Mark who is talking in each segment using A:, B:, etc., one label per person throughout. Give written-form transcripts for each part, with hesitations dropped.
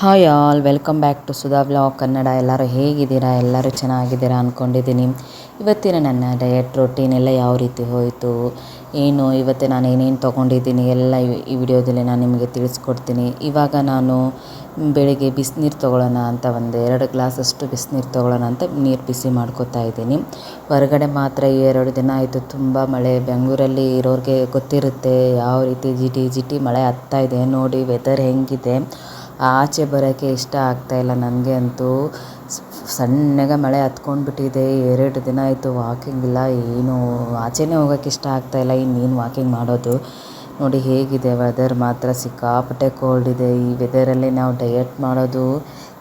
A: Hi all, welcome back to Sudha vlog Kannada. ಎಲ್ಲರೂ ಹೇಗಿದ್ದೀರಾ? ಎಲ್ಲರೂ ಚೆನ್ನಾಗಿದ್ದೀರಾ ಅಂದ್ಕೊಂಡಿದ್ದೀನಿ. ಇವತ್ತಿನ ನನ್ನ ಡಯಟ್ ರೊಟೀನ್ ಎಲ್ಲ ಯಾವ ರೀತಿ ಹೋಯಿತು, ಏನು ಇವತ್ತು ನಾನು ಏನೇನು ತೊಗೊಂಡಿದ್ದೀನಿ ಎಲ್ಲ ಈ ವಿಡಿಯೋದಲ್ಲಿ ನಾನು ನಿಮಗೆ ತಿಳಿಸ್ಕೊಡ್ತೀನಿ. ಇವಾಗ ನಾನು ಬೆಳಿಗ್ಗೆ ಬಿಸಿನೀರು ತೊಗೊಳ್ಳೋಣ ಅಂತ ಒಂದು 2 ಗ್ಲಾಸಷ್ಟು ಬಿಸಿನೀರು ತೊಗೊಳ್ಳೋಣ ಅಂತ ನೀರು ಬಿಸಿ ಮಾಡ್ಕೋತಾ ಇದ್ದೀನಿ. ಹೊರಗಡೆ ಮಾತ್ರ 2 ದಿನ ಆಯಿತು ತುಂಬ ಮಳೆ. ಬೆಂಗಳೂರಲ್ಲಿ ಇರೋರಿಗೆ ಗೊತ್ತಿರುತ್ತೆ ಯಾವ ರೀತಿ ಜಿಟಿ ಜಿಟಿ ಮಳೆ ಹತ್ತಾ ಇದೆ. ನೋಡಿ ವೆದರ್ ಹೆಂಗಿದೆ, ಆಚೆ ಬರೋಕ್ಕೆ ಇಷ್ಟ ಆಗ್ತಾಯಿಲ್ಲ ನನಗೆ ಅಂತೂ. ಸಣ್ಣಗೆ ಮಳೆ ಹತ್ಕೊಂಡ್ಬಿಟ್ಟಿದೆ. 2 ದಿನ ಆಯಿತು ವಾಕಿಂಗ್ ಇಲ್ಲ, ಏನು ಆಚೆನೇ ಹೋಗೋಕ್ಕೆ ಇಷ್ಟ ಆಗ್ತಾಯಿಲ್ಲ. ಇನ್ನೇನು ವಾಕಿಂಗ್ ಮಾಡೋದು. ನೋಡಿ ಹೇಗಿದೆ ವೆದರ್, ಮಾತ್ರ ಸಿಕ್ಕಾಪಟ್ಟೆ ಕೋಲ್ಡ್ ಇದೆ. ಈ ವೆದರಲ್ಲಿ ನಾವು ಡಯಟ್ ಮಾಡೋದು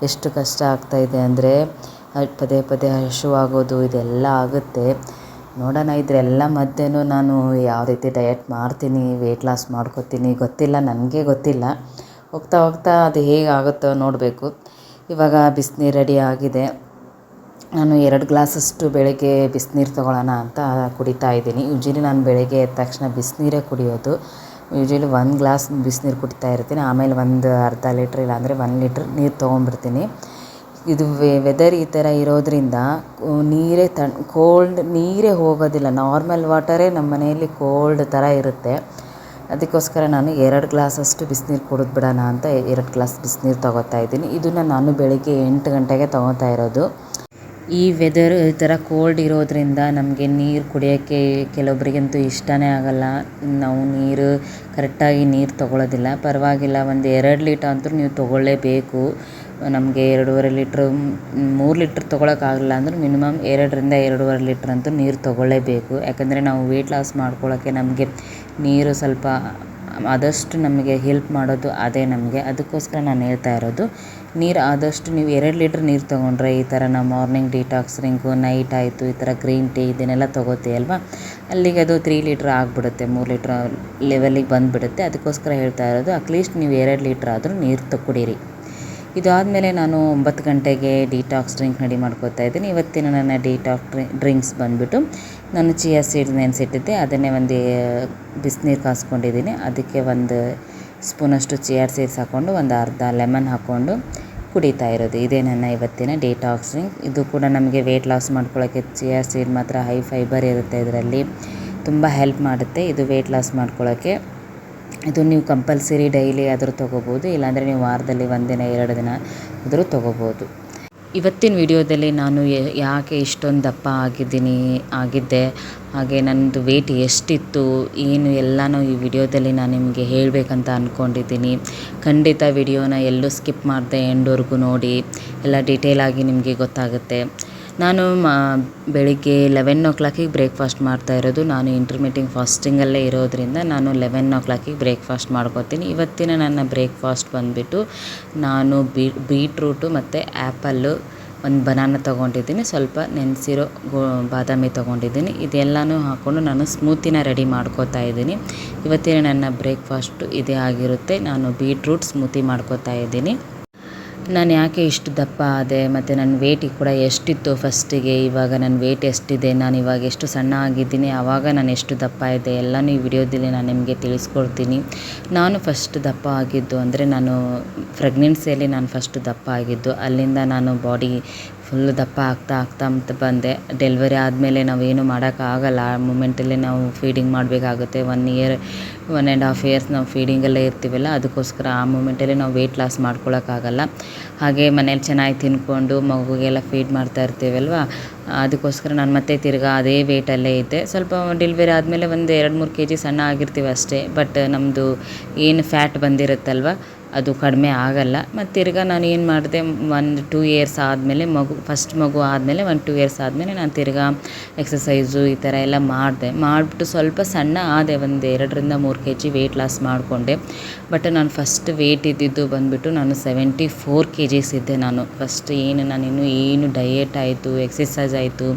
A: ಎಷ್ಟು ಕಷ್ಟ ಆಗ್ತಾಯಿದೆ ಅಂದರೆ ಪದೇ ಪದೇ ಹಸಿವಾಗೋದು ಇದೆಲ್ಲ ಆಗುತ್ತೆ. ನೋಡೋಣ, ಇದರೆಲ್ಲ ಮಧ್ಯೆನೂ ನಾನು ಯಾವ ರೀತಿ ಡಯಟ್ ಮಾಡ್ತೀನಿ, ವೆಯ್ಟ್ ಲಾಸ್ ಮಾಡ್ಕೋತೀನಿ ಗೊತ್ತಿಲ್ಲ, ನನಗೆ ಗೊತ್ತಿಲ್ಲ. ಹೋಗ್ತಾ ಹೋಗ್ತಾ ಅದು ಹೇಗಾಗುತ್ತೋ ನೋಡಬೇಕು. ಇವಾಗ ಬಿಸಿನೀರು ರೆಡಿ ಆಗಿದೆ. ನಾನು 2 ಗ್ಲಾಸಷ್ಟು ಬೆಳಗ್ಗೆ ಬಿಸಿನೀರು ತೊಗೊಳ್ಳೋಣ ಅಂತ ಕುಡಿತಾ ಇದ್ದೀನಿ. ಯೂಶ್ವಲಿ ನಾನು ಬೆಳಗ್ಗೆ ಎದ್ದ ತಕ್ಷಣ ಬಿಸಿನೀರೇ ಕುಡಿಯೋದು. ಯೂಶ್ವಲಿ 1 ಗ್ಲಾಸ್ ಬಿಸಿನೀರು ಕುಡಿತಾ ಇರ್ತೀನಿ. ಆಮೇಲೆ ಒಂದು ಅರ್ಧ ಲೀಟ್ರ್ ಇಲ್ಲಾಂದರೆ 1 ಲೀಟ್ರ್ ನೀರು ತೊಗೊಂಬಿಡ್ತೀನಿ. ಇದು ವೆದರ್ ಈ ಥರ ಇರೋದ್ರಿಂದ ನೀರೇ ಕೋಲ್ಡ್ ನೀರೇ ಹೋಗೋದಿಲ್ಲ. ನಾರ್ಮಲ್ ವಾಟರೇ ನಮ್ಮ ಮನೆಯಲ್ಲಿ ಕೋಲ್ಡ್ ಥರ ಇರುತ್ತೆ. ಅದಕ್ಕೋಸ್ಕರ ನಾನು 2 ಗ್ಲಾಸಷ್ಟು ಬಿಸಿನೀರು ಕುಡಿದ್ಬಿಡೋಣ ಅಂತ 2 ಗ್ಲಾಸ್ ಬಿಸಿನೀರು ತೊಗೋತಾ ಇದ್ದೀನಿ. ಇದನ್ನು ನಾನು ಬೆಳಿಗ್ಗೆ 8 ಗಂಟೆಗೆ ತೊಗೋತಾ ಇರೋದು. ಈ ವೆದರ್ ಈ ಥರ ಕೋಲ್ಡ್ ಇರೋದ್ರಿಂದ ನಮಗೆ ನೀರು ಕುಡಿಯೋಕ್ಕೆ ಕೆಲವೊಬ್ರಿಗಂತೂ ಇಷ್ಟನೇ ಆಗೋಲ್ಲ. ನಾವು ನೀರು ಕರೆಕ್ಟಾಗಿ ನೀರು ತೊಗೊಳ್ಳೋದಿಲ್ಲ. ಪರವಾಗಿಲ್ಲ, ಒಂದು 2 ಲೀಟ್ರ್ ಅಂತೂ ನೀವು ತೊಗೊಳ್ಳೇಬೇಕು. ನಮಗೆ 2.5 ಲೀಟ್ರ್ 3 ಲೀಟ್ರ್ ತೊಗೊಳಕ್ಕಾಗಲ್ಲ ಅಂದರೂ ಮಿನಿಮಮ್ 2ರಿಂದ 2.5 ಲೀಟ್ರ್ ಅಂತೂ ನೀರು ತೊಗೊಳ್ಳೇಬೇಕು. ಯಾಕಂದರೆ ನಾವು ವೆಯ್ಟ್ ಲಾಸ್ ಮಾಡ್ಕೊಳ್ಳೋಕ್ಕೆ ನಮಗೆ ನೀರು ಸ್ವಲ್ಪ ಆದಷ್ಟು ನಮಗೆ ಹೆಲ್ಪ್ ಮಾಡೋದು ಅದೇ ನಮಗೆ. ಅದಕ್ಕೋಸ್ಕರ ನಾನು ಹೇಳ್ತಾ ಇರೋದು, ನೀರು ಆದಷ್ಟು ನೀವು 2 ಲೀಟ್ರ್ ನೀರು ತೊಗೊಂಡ್ರೆ ಈ ಥರ ನಾವು ಮಾರ್ನಿಂಗ್ ಡಿಟಾಕ್ಸ್ ಡ್ರಿಂಕು, ನೈಟ್ ಆಯಿತು ಈ ಥರ ಗ್ರೀನ್ ಟೀ ಇದನ್ನೆಲ್ಲ ತೊಗೋತೀವಲ್ವ, ಅಲ್ಲಿಗೆ ಅದು 3 ಲೀಟ್ರ್ ಆಗಿಬಿಡುತ್ತೆ, 3 ಲೀಟ್ರ್ ಲೆವೆಲಿಗೆ ಬಂದುಬಿಡುತ್ತೆ. ಅದಕ್ಕೋಸ್ಕರ ಹೇಳ್ತಾ ಇರೋದು, ಅಟ್ಲೀಸ್ಟ್ ನೀವು 2 ಲೀಟ್ರ್ ಆದರೂ ನೀರು ಕುಡೀರಿ. ಇದಾದಮೇಲೆ ನಾನು 9 ಗಂಟೆಗೆ ಡಿಟಾಕ್ಸ್ ಡ್ರಿಂಕ್ ರೆಡಿ ಮಾಡ್ಕೋತಾ ಇದ್ದೀನಿ. ಇವತ್ತಿನ ನನ್ನ ಡಿಟಾಕ್ಸ್ ಡ್ರಿಂಕ್ಸ್ ಬಂದುಬಿಟ್ಟು ನಾನು ಚಿಯಾ ಸೀಡ್ಸ್ ನೆನೆಸಿಟ್ಟಿದ್ದೆ, ಅದನ್ನೇ ಒಂದು ಬಿಸಿನೀರು ಕಾಸ್ಕೊಂಡಿದ್ದೀನಿ. ಅದಕ್ಕೆ 1 ಸ್ಪೂನಷ್ಟು ಚಿಯಾ ಸೀಡ್ಸ್ ಹಾಕ್ಕೊಂಡು ಒಂದು ಅರ್ಧ ಲೆಮನ್ ಹಾಕ್ಕೊಂಡು ಕುಡಿತಾ ಇರೋದು. ಇದೇ ನನ್ನ ಇವತ್ತಿನ ಡಿಟಾಕ್ಸ್ ಡ್ರಿಂಕ್. ಇದು ಕೂಡ ನಮಗೆ ವೆಯ್ಟ್ ಲಾಸ್ ಮಾಡ್ಕೊಳ್ಳೋಕ್ಕೆ ಚಿಯಾ ಸೀಡ್ ಮಾತ್ರ ಹೈ ಫೈಬರ್ ಇರುತ್ತೆ, ಇದರಲ್ಲಿ ತುಂಬ ಹೆಲ್ಪ್ ಮಾಡುತ್ತೆ ಇದು ವೆಯ್ಟ್ ಲಾಸ್ ಮಾಡ್ಕೊಳ್ಳೋಕ್ಕೆ. ಇದು ನೀವು ಕಂಪಲ್ಸರಿ ಡೈಲಿ ಆದರೂ ತೊಗೋಬೋದು, ಇಲ್ಲಾಂದರೆ ನೀವು ವಾರದಲ್ಲಿ 1 ದಿನ 2 ದಿನ ಆದರೂ ತೊಗೋಬೋದು. ಇವತ್ತಿನ ವಿಡಿಯೋದಲ್ಲಿ ನಾನು ಯಾಕೆ ಇಷ್ಟೊಂದು ದಪ್ಪ ಆಗಿದ್ದೆ, ಹಾಗೆ ನನ್ನದು ವೆಯ್ಟ್ ಎಷ್ಟಿತ್ತು ಏನು ಎಲ್ಲನೂ ಈ ವಿಡಿಯೋದಲ್ಲಿ ನಾನು ನಿಮಗೆ ಹೇಳಬೇಕಂತ ಅಂದ್ಕೊಂಡಿದ್ದೀನಿ. ಖಂಡಿತ ವಿಡಿಯೋನ ಎಲ್ಲೂ ಸ್ಕಿಪ್ ಮಾಡದೆ ಎಂಡ್ವರೆಗೂ ನೋಡಿ, ಎಲ್ಲ ಡೀಟೇಲಾಗಿ ನಿಮಗೆ ಗೊತ್ತಾಗುತ್ತೆ. ನಾನು ಬೆಳಿಗ್ಗೆ 11 ಓ ಕ್ಲಾಕಿಗೆ ಬ್ರೇಕ್ಫಾಸ್ಟ್ ಮಾಡ್ತಾಯಿರೋದು. ನಾನು ಇಂಟರ್ಮಿಟಿಂಗ್ ಫಾಸ್ಟಿಂಗಲ್ಲೇ ಇರೋದ್ರಿಂದ ನಾನು 11 ಓ ಕ್ಲಾಕಿಗೆ ಬ್ರೇಕ್ಫಾಸ್ಟ್ ಮಾಡ್ಕೋತೀನಿ. ಇವತ್ತಿನ ನನ್ನ ಬ್ರೇಕ್ಫಾಸ್ಟ್ ಬಂದುಬಿಟ್ಟು ನಾನು ಬೀಟ್ರೂಟು ಮತ್ತು ಆ್ಯಪಲ್ಲು, ಒಂದು ಬನಾನ ತೊಗೊಂಡಿದ್ದೀನಿ, ಸ್ವಲ್ಪ ನೆನೆಸಿರೋ ಬಾದಾಮಿ ತೊಗೊಂಡಿದ್ದೀನಿ. ಇದೆಲ್ಲನೂ ಹಾಕ್ಕೊಂಡು ನಾನು ಸ್ಮೂತಿನ ರೆಡಿ ಮಾಡ್ಕೋತಾ ಇದ್ದೀನಿ. ಇವತ್ತಿನ ನನ್ನ ಬ್ರೇಕ್ಫಾಸ್ಟು ಇದೇ ಆಗಿರುತ್ತೆ. ನಾನು ಬೀಟ್ರೂಟ್ ಸ್ಮೂತಿ ಮಾಡ್ಕೋತಾ ಇದ್ದೀನಿ. ನಾನು ಯಾಕೆ ಇಷ್ಟು ದಪ್ಪ ಆದೆ ಮತ್ತು ನನ್ನ ವೆಯ್ಟ್ ಕೂಡ ಎಷ್ಟಿತ್ತು ಫಸ್ಟಿಗೆ, ಇವಾಗ ನನ್ನ ವೆಯ್ಟ್ ಎಷ್ಟಿದೆ, ನಾನು ಇವಾಗ ಎಷ್ಟು ಸಣ್ಣ ಆಗಿದ್ದೀನಿ, ಆವಾಗ ನಾನು ಎಷ್ಟು ದಪ್ಪ ಇದ್ದೆ ಎಲ್ಲನೂ ಈ ವಿಡಿಯೋದಲ್ಲಿ ನಾನು ನಿಮಗೆ ತಿಳಿಸ್ಕೊಡ್ತೀನಿ. ನಾನು ಫಸ್ಟ್ ದಪ್ಪ ಆಗಿದ್ದು ಅಂದರೆ ನಾನು ಪ್ರೆಗ್ನೆನ್ಸಿಯಲ್ಲಿ ನಾನು ಫಸ್ಟ್ ದಪ್ಪ ಆಗಿದ್ದು. ಅಲ್ಲಿಂದ ನಾನು ಬಾಡಿ ಫುಲ್ ದಪ್ಪ ಆಗ್ತಾ ಅಂತ ಬಂದೆ. ಡೆಲಿವರಿ ಆದಮೇಲೆ ನಾವೇನು ಮಾಡೋಕ್ಕಾಗಲ್ಲ. ಆ ಮೂಮೆಂಟಲ್ಲಿ ನಾವು ಫೀಡಿಂಗ್ ಮಾಡಬೇಕಾಗುತ್ತೆ. 1 ಇಯರ್ 1.5 ಇಯರ್ಸ್ ನಾವು ಫೀಡಿಂಗಲ್ಲೇ ಇರ್ತೀವಲ್ಲ, ಅದಕ್ಕೋಸ್ಕರ ಆ ಮೂಮೆಂಟಲ್ಲಿ ನಾವು ವೆಯ್ಟ್ ಲಾಸ್ ಮಾಡ್ಕೊಳ್ಳೋಕ್ಕಾಗಲ್ಲ. ಹಾಗೆ ಮನೇಲಿ ಚೆನ್ನಾಗಿ ತಿಂದ್ಕೊಂಡು ಮಗುಗೆಲ್ಲ ಫೀಡ್ ಮಾಡ್ತಾ ಇರ್ತೀವಲ್ವ, ಅದಕ್ಕೋಸ್ಕರ ನಾನು ಮತ್ತೆ ತಿರ್ಗಾ ಅದೇ ವೆಯ್ಟಲ್ಲೇ ಇದ್ದೆ. ಸ್ವಲ್ಪ ಡೆಲಿವರಿ ಆದಮೇಲೆ ಒಂದು 2-3 kg ಸಣ್ಣ ಆಗಿರ್ತೀವಿ ಅಷ್ಟೇ. ಬಟ್ ನಮ್ಮದು ಏನು ಫ್ಯಾಟ್ ಬಂದಿರುತ್ತಲ್ವ ಅದು ಕಡಿಮೆ ಆಗಲ್ಲ. ಮತ್ತು ತಿರ್ಗಾ ನಾನು ಏನು ಮಾಡಿದೆ, 1-2 ಇಯರ್ಸ್ ಆದಮೇಲೆ ಫಸ್ಟ್ ಮಗು ಆದಮೇಲೆ 1-2 ಇಯರ್ಸ್ ಆದಮೇಲೆ ನಾನು ತಿರ್ಗಾ ಎಕ್ಸಸೈಸು ಈ ಥರ ಎಲ್ಲ ಮಾಡಿಬಿಟ್ಟು ಸ್ವಲ್ಪ ಸಣ್ಣ ಆದೆ. ಒಂದು 2-3 kg ವೆಯ್ಟ್ ಲಾಸ್ ಮಾಡಿಕೊಂಡೆ. ಬಟ್ ನಾನು ಫಸ್ಟ್ ವೆಯ್ಟ್ ಇದ್ದಿದ್ದು ಬಂದುಬಿಟ್ಟು ನಾನು 74 kgs ಇದ್ದೆ. ನಾನು ಫಸ್ಟ್ ಏನು ಡಯೆಟ್ ಆಯಿತು, ಎಕ್ಸಸೈಸ್ ಆಯಿತು,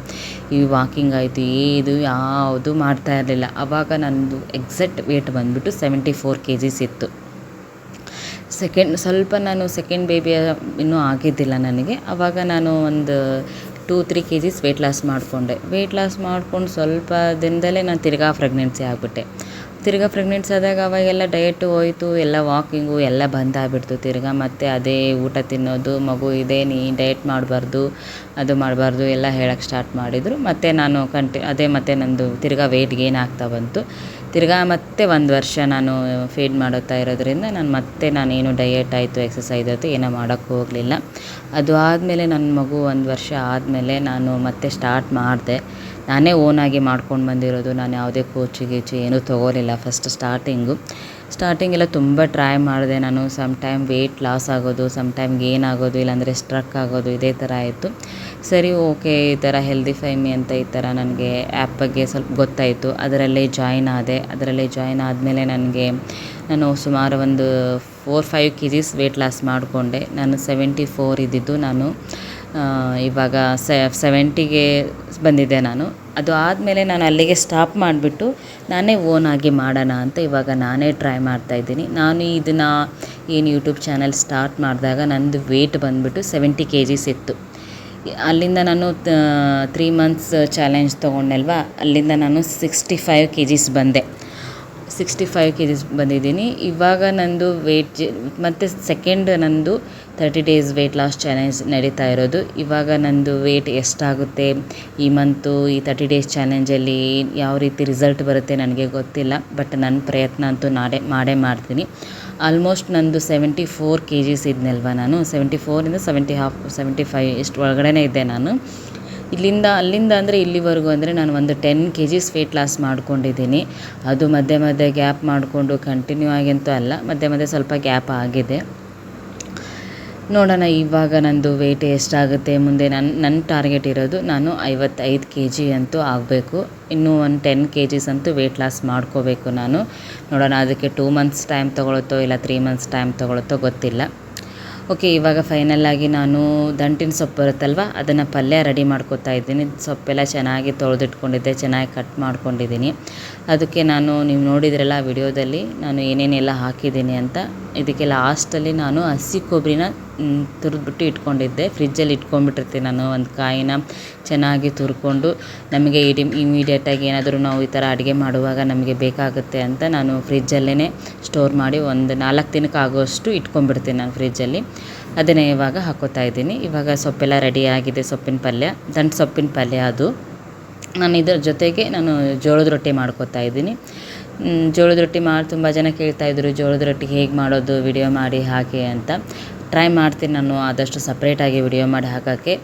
A: ಈ ವಾಕಿಂಗ್ ಆಯಿತು, ಯಾವುದು ಮಾಡ್ತಾ ಇರಲಿಲ್ಲ. ಆವಾಗ ನನ್ನದು ಎಕ್ಸಾಕ್ಟ್ ವೆಯ್ಟ್ ಬಂದುಬಿಟ್ಟು 74 kgs ಇತ್ತು. ಸೆಕೆಂಡ್ ಬೇಬಿ ಇನ್ನೂ ಆಗಿದ್ದಿಲ್ಲ ನನಗೆ. ಆವಾಗ ನಾನು ಒಂದು 2-3 kgs ವೆಯ್ಟ್ ಲಾಸ್ ಮಾಡಿಕೊಂಡೆ. ವೆಯ್ಟ್ ಲಾಸ್ ಮಾಡ್ಕೊಂಡು ಸ್ವಲ್ಪ ದಿನದಲ್ಲೇ ನಾನು ತಿರ್ಗಾ ಪ್ರೆಗ್ನೆನ್ಸಿ ಆಗಿಬಿಟ್ಟೆ. ತಿರ್ಗಾ ಪ್ರೆಗ್ನೆನ್ಸಿ ಆದಾಗ ಅವಾಗೆಲ್ಲ ಡಯಟು ಹೋಯ್ತು, ಎಲ್ಲ ವಾಕಿಂಗು ಎಲ್ಲ ಬಂದಾಗ್ಬಿಡ್ತು. ತಿರ್ಗಾ ಮತ್ತೆ ಅದೇ ಊಟ ತಿನ್ನೋದು, ಮಗು ಇದೆ ನೀ ಡಯಟ್ ಮಾಡಬಾರ್ದು, ಅದು ಮಾಡಬಾರ್ದು ಎಲ್ಲ ಹೇಳೋಕ್ಕೆ ಸ್ಟಾರ್ಟ್ ಮಾಡಿದರು. ಮತ್ತು ನಾನು ಅದೇ ಮತ್ತು ನಂದು ತಿರ್ಗಾ ವೆಯ್ಟ್ ಗೇನ್ ಆಗ್ತಾ ಬಂತು. ತಿರ್ಗಾ ಮತ್ತೆ 1 ವರ್ಷ ನಾನು ಫೀಡ್ ಮಾಡುತ್ತಾ ಇರೋದ್ರಿಂದ ನಾನೇನು ಡಯಟ್ ಆಯಿತು, ಎಕ್ಸಸೈಸ್ ಆಯಿತು ಏನೋ ಮಾಡೋಕ್ಕೆ ಹೋಗಲಿಲ್ಲ. ಅದು ಆದಮೇಲೆ ನನ್ನ ಮಗು 1 ವರ್ಷ ಆದಮೇಲೆ ನಾನು ಮತ್ತೆ ಸ್ಟಾರ್ಟ್ ಮಾಡಿದೆ. ನಾನೇ ಓನಾಗಿ ಮಾಡ್ಕೊಂಡು ಬಂದಿರೋದು. ನಾನು ಯಾವುದೇ ಕೋಚು ಗೀಚು ಏನೂ ತೊಗೋಲಿಲ್ಲ. ಫಸ್ಟ್ ಸ್ಟಾರ್ಟಿಂಗೆಲ್ಲ ತುಂಬ ಟ್ರೈ ಮಾಡಿದೆ ನಾನು. ಸಮ್ ಟೈಮ್ ವೆಯ್ಟ್ ಲಾಸ್ ಆಗೋದು, ಸಮ್ ಟೈಮ್ ಗೇನ್ ಆಗೋದು, ಇಲ್ಲಾಂದರೆ ಸ್ಟ್ರಕ್ ಆಗೋದು, ಇದೇ ಥರ ಆಯಿತು. ಸರಿ ಓಕೆ, ಈ ಥರ ಹೆಲ್ದಿ ಫೈಮಿ ಅಂತ ಈ ಥರ ನನಗೆ ಆ್ಯಪ್ ಬಗ್ಗೆ ಸ್ವಲ್ಪ ಗೊತ್ತಾಯಿತು. ಅದರಲ್ಲೇ ಜಾಯ್ನ್ ಆದೆ. ಅದರಲ್ಲೇ ಜಾಯ್ನ್ ಆದಮೇಲೆ ನಾನು ಸುಮಾರು ಒಂದು 4-5 kgs ವೆಯ್ಟ್ ಲಾಸ್ ಮಾಡಿಕೊಂಡೆ. ನಾನು 74 ಇದ್ದಿದ್ದು ನಾನು ಇವಾಗ 70ಗೆ ಬಂದಿದ್ದೆ ನಾನು. ಅದು ಆದಮೇಲೆ ನಾನು ಅಲ್ಲಿಗೆ ಸ್ಟಾಪ್ ಮಾಡಿಬಿಟ್ಟು ನಾನೇ ಓನಾಗಿ ಮಾಡೋಣ ಅಂತ ಇವಾಗ ನಾನೇ ಟ್ರೈ ಮಾಡ್ತಾಯಿದ್ದೀನಿ. ನಾನು ಇದನ್ನು ಏನು ಯೂಟ್ಯೂಬ್ ಚಾನಲ್ ಸ್ಟಾರ್ಟ್ ಮಾಡಿದಾಗ ನಂದು ವೆಯ್ಟ್ ಬಂದುಬಿಟ್ಟು 70 kgs ಇತ್ತು. ಅಲ್ಲಿಂದ ನಾನು 3 months ಚಾಲೆಂಜ್ ತೊಗೊಂಡೆಲ್ವ, ಅಲ್ಲಿಂದ ನಾನು 65 kgs ಬಂದೆ. 65 kgs ಬಂದಿದ್ದೀನಿ. ಇವಾಗ ನಂದು ವೆಯ್ಟ್ ಮತ್ತು ಸೆಕೆಂಡ್ ನಂದು 30 days ವೆಯ್ಟ್ ಲಾಸ್ ಚಾಲೆಂಜ್ ನಡೀತಾ ಇರೋದು. ಇವಾಗ ನಂದು ವೆಯ್ಟ್ ಎಷ್ಟಾಗುತ್ತೆ ಈ ಮಂತು, ಈ 30 days ಚಾಲೆಂಜಲ್ಲಿ ಯಾವ ರೀತಿ ರಿಸಲ್ಟ್ ಬರುತ್ತೆ ನನಗೆ ಗೊತ್ತಿಲ್ಲ. ಬಟ್ ನನ್ನ ಪ್ರಯತ್ನ ಅಂತೂ ಮಾಡೇ ಮಾಡ್ತೀನಿ. ಆಲ್ಮೋಸ್ಟ್ ನಂದು 74 kgs ಇದ್ನಲ್ವ, ನಾನು 74ಇಂದ 75 ಇಷ್ಟು ಒಳಗಡೆ ಇದ್ದೆ ನಾನು. ಅಲ್ಲಿಂದ ಅಂದರೆ ಇಲ್ಲಿವರೆಗೂ ಅಂದರೆ ನಾನು ಒಂದು 10 kgs ವೆಯ್ಟ್ ಲಾಸ್ ಮಾಡ್ಕೊಂಡಿದ್ದೀನಿ. ಅದು ಮಧ್ಯೆ ಗ್ಯಾಪ್ ಮಾಡಿಕೊಂಡು ಕಂಟಿನ್ಯೂ ಆಗಂತೂ ಅಲ್ಲ, ಮಧ್ಯೆ ಸ್ವಲ್ಪ ಗ್ಯಾಪ್ ಆಗಿದೆ. ನೋಡೋಣ ಇವಾಗ ನಂದು ವೆಯ್ಟ್ ಎಷ್ಟಾಗುತ್ತೆ ಮುಂದೆ. ನನ್ನ ಟಾರ್ಗೆಟ್ ಇರೋದು ನಾನು 55 kg ಅಂತೂ ಆಗಬೇಕು. ಇನ್ನೂ ಒಂದು 10 kgs ಅಂತೂ ವೆಯ್ಟ್ ಲಾಸ್ ಮಾಡ್ಕೋಬೇಕು ನಾನು. ನೋಡೋಣ ಅದಕ್ಕೆ 2 months ಟೈಮ್ ತೊಗೊಳುತ್ತೋ ಇಲ್ಲ 3 months ಟೈಮ್ ತೊಗೊಳುತ್ತೋ ಗೊತ್ತಿಲ್ಲ. ಓಕೆ, ಇವಾಗ ಫೈನಲಾಗಿ ನಾನು ದಂಟಿನ ಸೊಪ್ಪು ಬರುತ್ತಲ್ವ, ಅದನ್ನು ಪಲ್ಯ ರೆಡಿ ಮಾಡ್ಕೊತಾ ಇದ್ದೀನಿ. ಸೊಪ್ಪೆಲ್ಲ ಚೆನ್ನಾಗಿ ತೊಳೆದಿಟ್ಕೊಂಡಿದ್ದೆ, ಚೆನ್ನಾಗಿ ಕಟ್ ಮಾಡ್ಕೊಂಡಿದ್ದೀನಿ. ಅದಕ್ಕೆ ನೀವು ನೋಡಿದ್ರಲ್ಲ ವಿಡಿಯೋದಲ್ಲಿ ನಾನು ಏನೇನೆಲ್ಲ ಹಾಕಿದ್ದೀನಿ ಅಂತ. ಇದಕ್ಕೆ ಲಾಸ್ಟಲ್ಲಿ ನಾನು ಹಸಿ ಕೊಬ್ಬರಿನ ತುರಿದ್ಬಿಟ್ಟು ಇಟ್ಕೊಂಡಿದ್ದೆ. ಫ್ರಿಜ್ಜಲ್ಲಿ ಇಟ್ಕೊಂಡ್ಬಿಟ್ಟಿರ್ತೀನಿ ನಾನು. ಒಂದು ಕಾಯಿನ ಚೆನ್ನಾಗಿ ತುರ್ಕೊಂಡು ನಮಗೆ ಇಮಿಡಿಯೇಟಾಗಿ ಏನಾದರೂ ನಾವು ಈ ಥರ ಅಡುಗೆ ಮಾಡುವಾಗ ನಮಗೆ ಬೇಕಾಗುತ್ತೆ ಅಂತ ನಾನು ಫ್ರಿಜ್ಜಲ್ಲೇ ಸ್ಟೋರ್ ಮಾಡಿ ಒಂದು 4 ದಿನಕ್ಕೆ ಆಗೋಷ್ಟು ಇಟ್ಕೊಂಡ್ಬಿಡ್ತೀನಿ ನಾನು ಫ್ರಿಜ್ಜಲ್ಲಿ. ಅದನ್ನೇ ಇವಾಗ ಹಾಕ್ಕೋತಾ ಇದ್ದೀನಿ. ಇವಾಗ ಸೊಪ್ಪೆಲ್ಲ ರೆಡಿ ಆಗಿದೆ. ಸೊಪ್ಪಿನ ಪಲ್ಯ, ದಂಟು ಸೊಪ್ಪಿನ ಪಲ್ಯ ಅದು. ನಾನು ಇದರ ಜೊತೆಗೆ ಜೋಳದ ರೊಟ್ಟಿ ಮಾಡ್ಕೋತಾ ಇದ್ದೀನಿ. ಜೋಳದ ರೊಟ್ಟಿ ತುಂಬ ಜನ ಕೇಳ್ತಾಯಿದ್ರು, ಜೋಳದ ರೊಟ್ಟಿ ಹೇಗೆ ಮಾಡೋದು ವಿಡಿಯೋ ಮಾಡಿ ಹಾಕಿ ಅಂತ. ಟ್ರೈ ಮಾಡ್ತೀನಿ ನಾನು ಆದಷ್ಟು ಸಪ್ರೇಟಾಗಿ ವಿಡಿಯೋ ಮಾಡಿ ಹಾಕೋಕ್ಕೆ.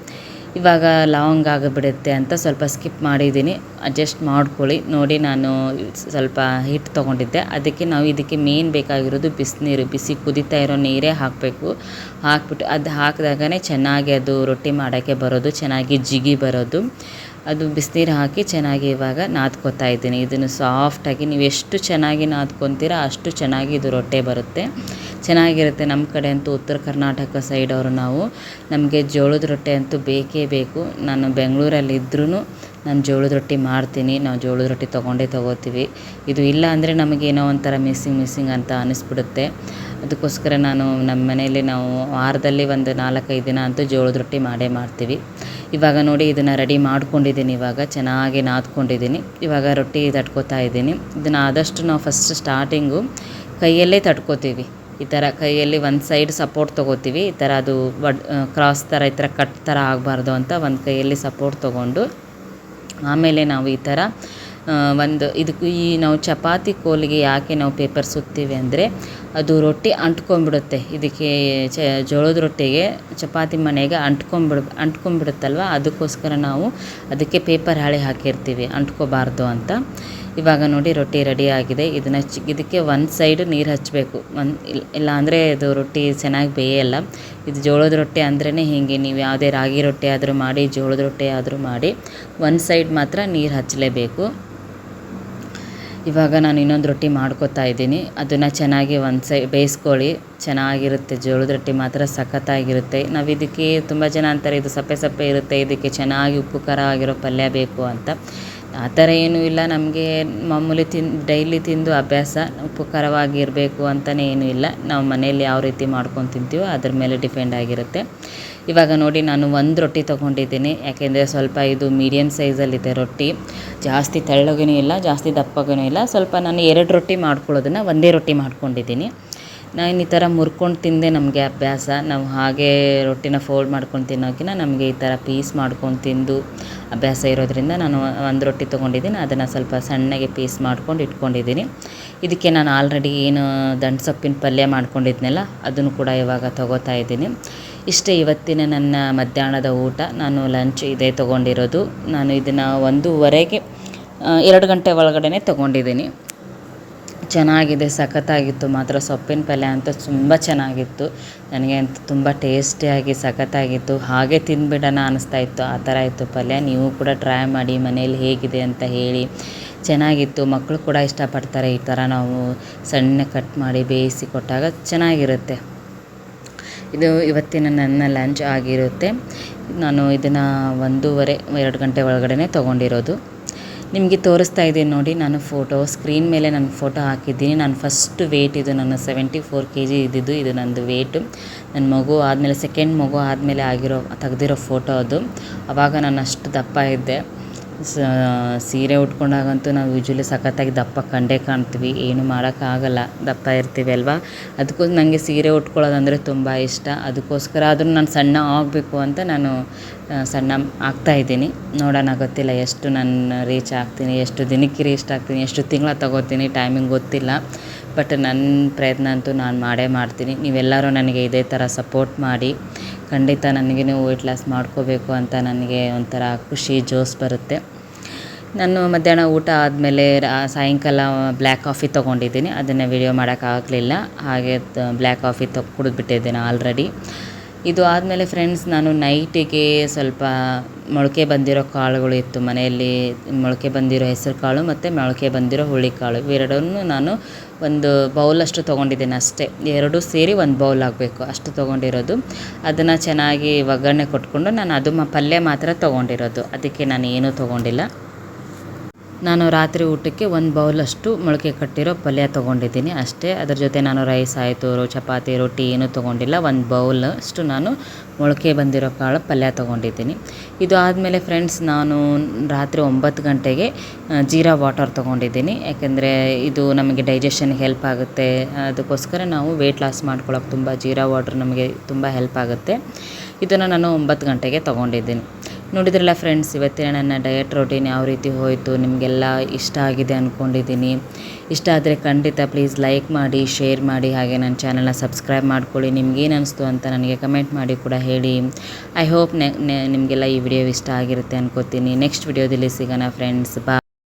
A: ಇವಾಗ ಲಾಂಗ್ ಆಗಿಬಿಡುತ್ತೆ ಅಂತ ಸ್ವಲ್ಪ ಸ್ಕಿಪ್ ಮಾಡಿದ್ದೀನಿ. ಅಡ್ಜಸ್ಟ್ ಮಾಡ್ಕೊಳ್ಳಿ. ನೋಡಿ, ನಾನು ಸ್ವಲ್ಪ ಹಿಟ್ಟು ತೊಗೊಂಡಿದ್ದೆ. ಇದಕ್ಕೆ ಮೇನ್ ಬೇಕಾಗಿರೋದು ಬಿಸಿನೀರು. ಬಿಸಿ ಕುದೀತಾ ಇರೋ ನೀರೇ ಹಾಕಬೇಕು. ಹಾಕ್ಬಿಟ್ಟು ಅದು ಹಾಕಿದಾಗನೇ ಚೆನ್ನಾಗಿ ಅದು ರೊಟ್ಟಿ ಮಾಡೋಕ್ಕೆ ಬರೋದು, ಚೆನ್ನಾಗಿ ಜಿಗಿ ಬರೋದು. ಅದು ಬಿಸಿನೀರು ಹಾಕಿ ಚೆನ್ನಾಗಿ ಇವಾಗ ನಾದ್ಕೋತಾ ಇದ್ದೀನಿ. ಇದನ್ನು ಸಾಫ್ಟಾಗಿ ನೀವು ಎಷ್ಟು ಚೆನ್ನಾಗಿ ನಾದ್ಕೊತೀರಾ ಅಷ್ಟು ಚೆನ್ನಾಗಿ ಇದು ರೊಟ್ಟಿ ಬರುತ್ತೆ, ಚೆನ್ನಾಗಿರುತ್ತೆ. ನಮ್ಮ ಕಡೆ ಅಂತೂ ಉತ್ತರ ಕರ್ನಾಟಕ ಸೈಡವರು ನಮಗೆ ಜೋಳದ ರೊಟ್ಟಿ ಅಂತೂ ಬೇಕೇ ಬೇಕು. ನಾನು ಬೆಂಗಳೂರಲ್ಲಿದ್ದರೂ ನಾನು ಜೋಳದ ರೊಟ್ಟಿ ಮಾಡ್ತೀನಿ. ನಾವು ಜೋಳದ ರೊಟ್ಟಿ ತೊಗೋತೀವಿ. ಇದು ಇಲ್ಲ ಅಂದರೆ ನಮಗೇನೋ ಒಂಥರ ಮಿಸ್ಸಿಂಗ್ ಅಂತ ಅನ್ನಿಸ್ಬಿಡುತ್ತೆ. ಅದಕ್ಕೋಸ್ಕರ ನಮ್ಮ ಮನೆಯಲ್ಲಿ ನಾವು ವಾರದಲ್ಲಿ ಒಂದು 4-5 ದಿನ ಅಂತೂ ಜೋಳದ ರೊಟ್ಟಿ ಮಾಡ್ತೀವಿ. ಇವಾಗ ನೋಡಿ, ಇದನ್ನು ರೆಡಿ ಮಾಡ್ಕೊಂಡಿದ್ದೀನಿ. ಇವಾಗ ಚೆನ್ನಾಗಿ ನಾದ್ಕೊಂಡಿದ್ದೀನಿ. ಇವಾಗ ರೊಟ್ಟಿ ತಟ್ಕೋತಾ ಇದ್ದೀನಿ. ಇದನ್ನು ಆದಷ್ಟು ನಾವು ಫಸ್ಟ್ ಸ್ಟಾರ್ಟಿಂಗು ಕೈಯಲ್ಲೇ ತಟ್ಕೋತೀವಿ. ಈ ಥರ ಕೈಯಲ್ಲಿ ಒಂದು ಸೈಡ್ ಸಪೋರ್ಟ್ ತೊಗೋತೀವಿ. ಈ ಥರ ಅದು ಕ್ರಾಸ್ ಥರ ಈ ಥರ ಕಟ್ ಥರ ಆಗಬಾರ್ದು ಅಂತ ಒಂದು ಕೈಯಲ್ಲಿ ಸಪೋರ್ಟ್ ತೊಗೊಂಡು ಆಮೇಲೆ ನಾವು ಈ ಥರ ಇದಕ್ಕೆ ನಾವು ಚಪಾತಿ ಕೋಲಿಗೆ ಯಾಕೆ ನಾವು ಪೇಪರ್ ಸುತ್ತೀವಿ ಅಂದರೆ ಅದು ರೊಟ್ಟಿ ಅಂಟ್ಕೊಂಡ್ಬಿಡುತ್ತೆ. ಇದಕ್ಕೆ ಜೋಳದ ರೊಟ್ಟಿಗೆ ಚಪಾತಿ ಮನೆಗೆ ಅಂಟ್ಕೊಂಡ್ಬಿಡುತ್ತಲ್ವ, ಅದಕ್ಕೋಸ್ಕರ ನಾವು ಅದಕ್ಕೆ ಪೇಪರ್ ಹಾಳೆ ಹಾಕಿರ್ತೀವಿ ಅಂಟ್ಕೋಬಾರ್ದು ಅಂತ. ಇವಾಗ ನೋಡಿ ರೊಟ್ಟಿ ರೆಡಿ ಆಗಿದೆ. ಇದಕ್ಕೆ ಒಂದು ಸೈಡ್ ನೀರು ಹಚ್ಚಬೇಕು. ಇಲ್ಲ ಅಂದರೆ ಇದು ರೊಟ್ಟಿ ಚೆನ್ನಾಗಿ ಬೇಯಲ್ಲ. ಇದು ಜೋಳದ ರೊಟ್ಟಿ ಅಂದ್ರೇ ಹೀಗೆ. ನೀವು ಯಾವುದೇ ರಾಗಿ ರೊಟ್ಟಿ ಆದರೂ ಮಾಡಿ, ಜೋಳದ ರೊಟ್ಟಿ ಆದರೂ ಮಾಡಿ, ಒಂದು ಸೈಡ್ ಮಾತ್ರ ನೀರು ಹಚ್ಚಲೇಬೇಕು. ಇವಾಗ ನಾನು ಇನ್ನೊಂದು ರೊಟ್ಟಿ ಮಾಡ್ಕೋತಾ ಇದ್ದೀನಿ. ಅದನ್ನು ಚೆನ್ನಾಗಿ ಒಂದು ಸೈಡ್ ಬೇಯಿಸ್ಕೊಳ್ಳಿ, ಚೆನ್ನಾಗಿರುತ್ತೆ. ಜೋಳದ ರೊಟ್ಟಿ ಮಾತ್ರ ಸಖತ್ತಾಗಿರುತ್ತೆ. ನಾವು ಇದಕ್ಕೆ ತುಂಬ ಜನ ಅಂತಾರೆ ಇದು ಸಪ್ಪೆ ಇರುತ್ತೆ, ಇದಕ್ಕೆ ಚೆನ್ನಾಗಿ ಉಪ್ಪು ಖಾರ ಆಗಿರೋ ಪಲ್ಯ ಬೇಕು ಅಂತ. ಆ ಥರ ಏನೂ ಇಲ್ಲ. ನಮಗೆ ಮಾಮೂಲಿ ಡೈಲಿ ತಿಂದು ಅಭ್ಯಾಸ. ಉಪ್ಪು ಖಾರವಾಗಿರಬೇಕು ಅಂತಲೇ ಏನೂ ಇಲ್ಲ. ನಾವು ಮನೇಲಿ ಯಾವ ರೀತಿ ಮಾಡ್ಕೊಂಡು ತಿಂತೀವೋ ಅದ್ರ ಮೇಲೆ ಡಿಪೆಂಡ್ ಆಗಿರುತ್ತೆ. ಇವಾಗ ನೋಡಿ ನಾನು ಒಂದು ರೊಟ್ಟಿ ತೊಗೊಂಡಿದ್ದೀನಿ, ಯಾಕೆಂದರೆ ಸ್ವಲ್ಪ ಇದು ಮೀಡಿಯಮ್ ಸೈಜಲ್ಲಿದೆ ರೊಟ್ಟಿ, ಜಾಸ್ತಿ ತೆಳ್ಳಗೂ ಇಲ್ಲ ಜಾಸ್ತಿ ದಪ್ಪಗೂ ಇಲ್ಲ. ಸ್ವಲ್ಪ ನಾನು 2 ರೊಟ್ಟಿ ಮಾಡ್ಕೊಳ್ಳೋದನ್ನು ಒಂದೇ ರೊಟ್ಟಿ ಮಾಡ್ಕೊಂಡಿದ್ದೀನಿ. ನಾನು ಈ ಥರ ಮುರ್ಕೊಂಡು ತಿಂದೆ ನಮಗೆ ಅಭ್ಯಾಸ. ನಾವು ಹಾಗೆ ರೊಟ್ಟಿನ ಫೋಲ್ಡ್ ಮಾಡ್ಕೊಂಡು ತಿನ್ನೋಕ್ಕಿಂತ ನಮಗೆ ಈ ಥರ ಪೀಸ್ ಮಾಡ್ಕೊಂಡು ತಿಂದು ಅಭ್ಯಾಸ ಇರೋದ್ರಿಂದ ನಾನು ಒಂದು ರೊಟ್ಟಿ ತೊಗೊಂಡಿದ್ದೀನಿ, ಅದನ್ನು ಸ್ವಲ್ಪ ಸಣ್ಣಗೆ ಪೀಸ್ ಮಾಡ್ಕೊಂಡು ಇಟ್ಕೊಂಡಿದ್ದೀನಿ. ಇದಕ್ಕೆ ನಾನು ಆಲ್ರೆಡಿ ಏನು ದಂಟು ಸೊಪ್ಪಿನ ಪಲ್ಯ ಮಾಡ್ಕೊಂಡಿದ್ನಲ್ಲ ಅದನ್ನು ಕೂಡ ಇವಾಗ ತೊಗೋತಾ ಇದ್ದೀನಿ. ಇಷ್ಟೇ ಇವತ್ತಿನ ನನ್ನ ಮಧ್ಯಾಹ್ನದ ಊಟ. ನಾನು ಲಂಚ್ ಇದೇ ತೊಗೊಂಡಿರೋದು. ನಾನು ಇದನ್ನು 1:30ಗೆ 2 ಗಂಟೆ ಒಳಗಡೆ ತೊಗೊಂಡಿದ್ದೀನಿ. ಚೆನ್ನಾಗಿದೆ, ಸಖತ್ತಾಗಿತ್ತು ಮಾತ್ರ. ಸೊಪ್ಪಿನ ಪಲ್ಯ ಅಂತೂ ತುಂಬ ಚೆನ್ನಾಗಿತ್ತು, ನನಗೆ ಅಂತೂ ತುಂಬ ಟೇಸ್ಟಿಯಾಗಿ ಸಖತ್ತಾಗಿತ್ತು. ಹಾಗೆ ತಿಂದುಬಿಡೋಣ ಅನ್ನಿಸ್ತಾ ಇತ್ತು, ಆ ಥರ ಇತ್ತು ಪಲ್ಯ. ನೀವು ಕೂಡ ಟ್ರೈ ಮಾಡಿ ಮನೇಲಿ ಹೇಗಿದೆ ಅಂತ ಹೇಳಿ. ಚೆನ್ನಾಗಿತ್ತು, ಮಕ್ಕಳು ಕೂಡ ಇಷ್ಟಪಡ್ತಾರೆ ಈ ಥರ ನಾವು ಸಣ್ಣ ಕಟ್ ಮಾಡಿ ಬೇಯಿಸಿ ಕೊಟ್ಟಾಗ ಚೆನ್ನಾಗಿರುತ್ತೆ. ಇದು ಇವತ್ತಿನ ನನ್ನ ಲಂಚ್ ಆಗಿರುತ್ತೆ. ನಾನು ಇದನ್ನು 1:30-2 ಗಂಟೆ ಒಳಗಡೆ ತೊಗೊಂಡಿರೋದು. ನಿಮಗೆ ತೋರಿಸ್ತಾ ಇದ್ದೀನಿ ನೋಡಿ, ನಾನು ಫೋಟೋ ಸ್ಕ್ರೀನ್ ಮೇಲೆ ನಾನು ಫೋಟೋ ಹಾಕಿದ್ದೀನಿ. ನಾನು ಫಸ್ಟ್ ವೇಟ್ ಇದು ನನ್ನ 74 kg ಇದ್ದಿದ್ದು, ಇದು ನನ್ನದು ವೇಟು. ನನ್ನ ಮಗು ಆದಮೇಲೆ ಸೆಕೆಂಡ್ ಮಗು ಆದಮೇಲೆ ತೆಗೆದಿರೋ ಫೋಟೋ ಅದು. ಆವಾಗ ನಾನು ಅಷ್ಟು ದಪ್ಪ ಇದ್ದೆ. ಸೀರೆ ಉಟ್ಕೊಂಡಾಗಂತೂ ನಾವು ಯೂಶ್ವಲಿ ಸಖತ್ತಾಗಿ ದಪ್ಪ ಕಂಡೇ ಕಾಣ್ತೀವಿ, ಏನು ಮಾಡೋಕ್ಕಾಗಲ್ಲ, ದಪ್ಪ ಇರ್ತೀವಿ ಅಲ್ವಾ. ಅದಕ್ಕೂ ನನಗೆ ಸೀರೆ ಉಟ್ಕೊಳ್ಳೋದಂದರೆ ತುಂಬ ಇಷ್ಟ. ಅದಕ್ಕೋಸ್ಕರ ಆದರೂ ನಾನು ಸಣ್ಣ ಆಗಬೇಕು ಅಂತ ನಾನು ಸಣ್ಣ ಆಗ್ತಾಯಿದ್ದೀನಿ. ನೋಡೋಣ, ಗೊತ್ತಿಲ್ಲ ಎಷ್ಟು ನಾನು ರೀಚ್ ಆಗ್ತೀನಿ, ಎಷ್ಟು ದಿನಕ್ಕೆ ರೀಚ್ ಆಗ್ತೀನಿ, ಎಷ್ಟು ತಿಂಗಳ ತಗೋತೀನಿ, ಟೈಮಿಂಗ್ ಗೊತ್ತಿಲ್ಲ. ಬಟ್ ನನ್ನ ಪ್ರಯತ್ನ ಅಂತೂ ನಾನು ಮಾಡೇ ಮಾಡ್ತೀನಿ. ನೀವೆಲ್ಲರೂ ನನಗೆ ಇದೇ ಥರ ಸಪೋರ್ಟ್ ಮಾಡಿ. ಖಂಡಿತ ನನಗೆ ವೆಯ್ಟ್ ಲಾಸ್ ಮಾಡ್ಕೋಬೇಕು ಅಂತ ನನಗೆ ಒಂಥರ ಖುಷಿ ಜೋಶ್ ಬರುತ್ತೆ. ನಾನು ಮಧ್ಯಾಹ್ನ ಊಟ ಆದಮೇಲೆ ಸಾಯಂಕಾಲ ಬ್ಲ್ಯಾಕ್ ಕಾಫಿ ತೊಗೊಂಡಿದ್ದೀನಿ. ಅದನ್ನು ವಿಡಿಯೋ ಮಾಡೋಕ್ಕಾಗಲಿಲ್ಲ, ಹಾಗೆ ಬ್ಲ್ಯಾಕ್ ಕಾಫಿ ಕುಡಿದ್ಬಿಟ್ಟಿದ್ದೀನಿ ಆಲ್ರೆಡಿ. ಇದು ಆದಮೇಲೆ ಫ್ರೆಂಡ್ಸ್, ನಾನು ನೈಟಿಗೆ ಸ್ವಲ್ಪ ಮೊಳಕೆ ಬಂದಿರೋ ಕಾಳುಗಳು ಇತ್ತು ಮನೆಯಲ್ಲಿ. ಮೊಳಕೆ ಬಂದಿರೋ ಹೆಸರು ಕಾಳು ಮತ್ತು ಮೊಳಕೆ ಬಂದಿರೋ ಹುರುಳಿಕಾಳು ಇವೆರಡನ್ನೂ ನಾನು ಒಂದು ಬೌಲಷ್ಟು ತೊಗೊಂಡಿದ್ದೀನಿ ಅಷ್ಟೇ. ಎರಡೂ ಸೇರಿ ಒಂದು ಬೌಲ್ ಆಗಬೇಕು ಅಷ್ಟು ತೊಗೊಂಡಿರೋದು. ಅದನ್ನು ಚೆನ್ನಾಗಿ ಒಗ್ಗರಣೆ ಕೊಟ್ಕೊಂಡು ನಾನು ಅದು ಪಲ್ಯ ಮಾತ್ರ ತೊಗೊಂಡಿರೋದು, ಅದಕ್ಕೆ ನಾನು ಏನೂ ತೊಗೊಂಡಿಲ್ಲ. ನಾನು ರಾತ್ರಿ ಊಟಕ್ಕೆ 1 ಬೌಲಷ್ಟು ಮೊಳಕೆ ಕಟ್ಟಿರೋ ಪಲ್ಯ ತೊಗೊಂಡಿದ್ದೀನಿ ಅಷ್ಟೇ. ಅದ್ರ ಜೊತೆ ನಾನು ರೈಸ್ ಆಯಿತು, ಚಪಾತಿ, ರೊಟ್ಟಿ ಏನೂ ತೊಗೊಂಡಿಲ್ಲ. 1 ಬೌಲಷ್ಟು ನಾನು ಮೊಳಕೆ ಬಂದಿರೋ ಕಾಳು ಪಲ್ಯ ತೊಗೊಂಡಿದ್ದೀನಿ. ಇದು ಆದಮೇಲೆ ಫ್ರೆಂಡ್ಸ್, ನಾನು ರಾತ್ರಿ 9 ಗಂಟೆಗೆ ಜೀರಾ ವಾಟರ್ ತೊಗೊಂಡಿದ್ದೀನಿ. ಯಾಕೆಂದರೆ ಇದು ನಮಗೆ ಡೈಜೆಷನ್ಗೆ ಹೆಲ್ಪ್ ಆಗುತ್ತೆ. ಅದಕ್ಕೋಸ್ಕರ ನಾವು ವೆಯ್ಟ್ ಲಾಸ್ ಮಾಡ್ಕೊಳ್ಳೋಕೆ ತುಂಬ ಜೀರಾ ವಾಟರ್ ನಮಗೆ ತುಂಬ ಹೆಲ್ಪ್ ಆಗುತ್ತೆ. ಇದನ್ನು ನಾನು 9 ಗಂಟೆಗೆ ತೊಗೊಂಡಿದ್ದೀನಿ. ನೋಡಿದ್ರಲ್ಲ ಫ್ರೆಂಡ್ಸ್, ಇವತ್ತಿನ ನನ್ನ ಡಯಟ್ ರೊಟೀನ್ ಯಾವ ರೀತಿ ಹೋಯಿತು. ನಿಮಗೆಲ್ಲ ಇಷ್ಟ ಆಗಿದೆ ಅಂದ್ಕೊಂಡಿದ್ದೀನಿ. ಇಷ್ಟ ಆದರೆ ಖಂಡಿತ ಪ್ಲೀಸ್ ಲೈಕ್ ಮಾಡಿ, ಶೇರ್ ಮಾಡಿ, ಹಾಗೆ ನನ್ನ ಚಾನಲ್ನ ಸಬ್ಸ್ಕ್ರೈಬ್ ಮಾಡ್ಕೊಳ್ಳಿ. ನಿಮ್ಗೇನು ಅನಿಸ್ತು ಅಂತ ನನಗೆ ಕಮೆಂಟ್ ಮಾಡಿ ಕೂಡ ಹೇಳಿ. ಐ ಹೋಪ್ ನಿಮಗೆಲ್ಲ ಈ ವಿಡಿಯೋ ಇಷ್ಟ ಆಗಿರುತ್ತೆ ಅನ್ಕೋತೀನಿ. ನೆಕ್ಸ್ಟ್ ವಿಡಿಯೋದಲ್ಲಿ ಸಿಗೋಣ ಫ್ರೆಂಡ್ಸ್. ಬಾಯ್.